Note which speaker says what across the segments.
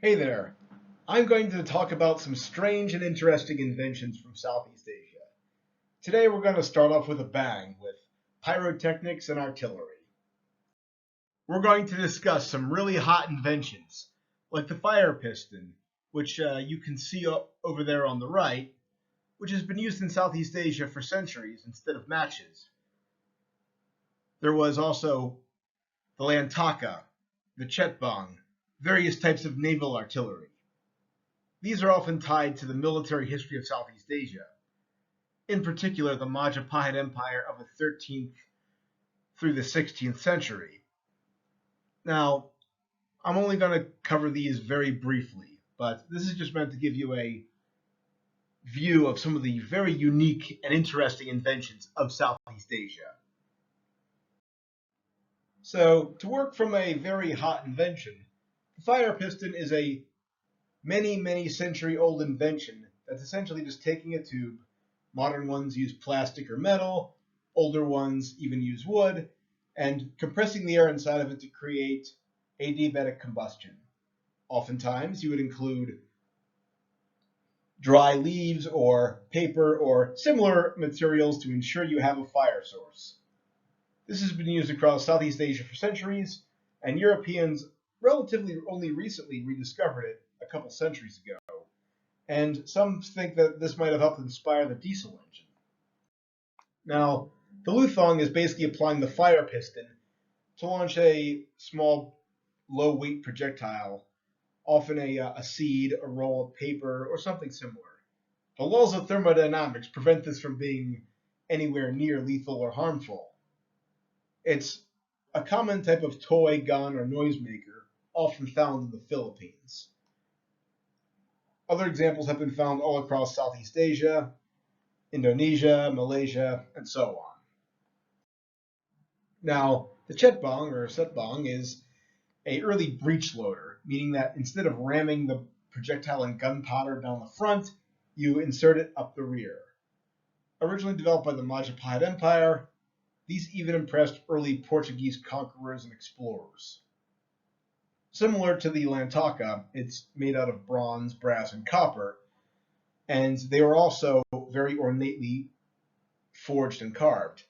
Speaker 1: Hey there. I'm going to talk about some strange and interesting inventions from Southeast Asia. Today we're going to start off with a bang with pyrotechnics and artillery. We're going to discuss some really hot inventions, like the fire piston, which you can see over there on the right, which has been used in Southeast Asia for centuries instead of matches. There was also the lantaka, the chetbong, various types of naval artillery. These are often tied to the military history of Southeast Asia, in particular the Majapahit Empire of the 13th through the 16th century. Now, I'm only going to cover these very briefly, but this is just meant to give you a view of some of the very unique and interesting inventions of Southeast Asia. So, to work from a very hot invention, the fire piston is a many century old invention that's essentially just taking a tube. Modern ones use plastic or metal, older ones even use wood, and compressing the air inside of it to create adiabatic combustion. Oftentimes, you would include dry leaves or paper or similar materials to ensure you have a fire source. This has been used across Southeast Asia for centuries, and Europeans relatively only recently rediscovered it a couple centuries ago. And some think that this might have helped inspire the diesel engine. Now, the Luthong is basically applying the fire piston to launch a small, low-weight projectile, often a seed, a roll of paper, or something similar. The laws of thermodynamics prevent this from being anywhere near lethal or harmful. It's a common type of toy, gun, or noisemaker, often found in the Philippines. Other examples have been found all across Southeast Asia, Indonesia, Malaysia, and so on. Now, the chetbong or setbong is an early breech loader, meaning that instead of ramming the projectile and gunpowder down the front, you insert it up the rear. Originally developed by the Majapahit Empire, these even impressed early Portuguese conquerors and explorers. Similar to the lantaka, it's made out of bronze, brass, and copper, and they were also very ornately forged and carved.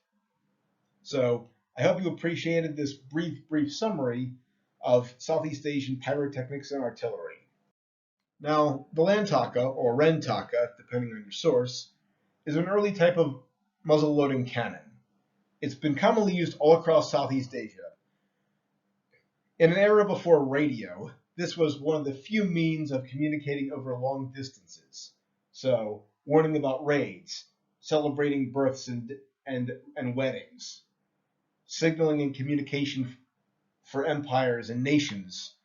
Speaker 1: So I hope you appreciated this brief summary of Southeast Asian pyrotechnics and artillery. Now, the lantaka, or rentaka, depending on your source, is an early type of muzzle-loading cannon. It's been commonly used all across Southeast Asia. In an era before radio, this was one of the few means of communicating over long distances. So, warning about raids, celebrating births and weddings, signaling and communication for empires and nations.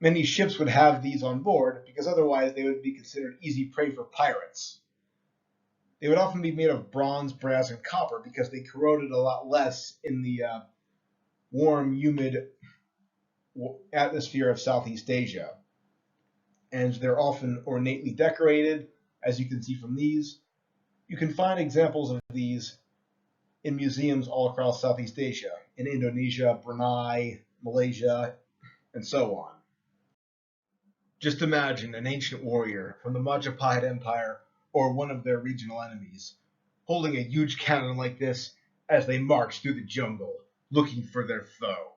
Speaker 1: Many ships would have these on board because otherwise they would be considered easy prey for pirates. They would often be made of bronze, brass, and copper because they corroded a lot less in the warm, humid atmosphere of Southeast Asia. And they're often ornately decorated, as you can see from these. You can find examples of these in museums all across Southeast Asia, in Indonesia, Brunei, Malaysia, and so on. Just imagine an ancient warrior from the Majapahit Empire or one of their regional enemies holding a huge cannon like this as they march through the jungle looking for their foe.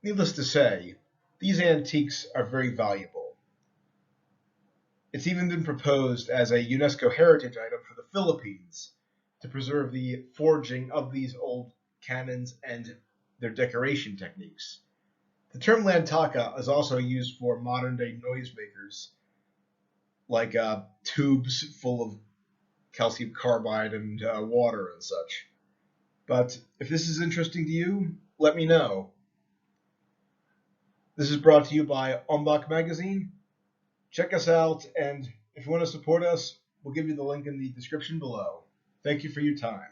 Speaker 1: Needless to say, these antiques are very valuable. It's even been proposed as a UNESCO heritage item for the Philippines to preserve the forging of these old cannons and their decoration techniques. The term lantaka is also used for modern-day noisemakers, like tubes full of calcium carbide and water and such. But if this is interesting to you, let me know. This is brought to you by Ombak magazine. Check us out, and if you want to support us, we'll give you the link in the description below. Thank you for your time.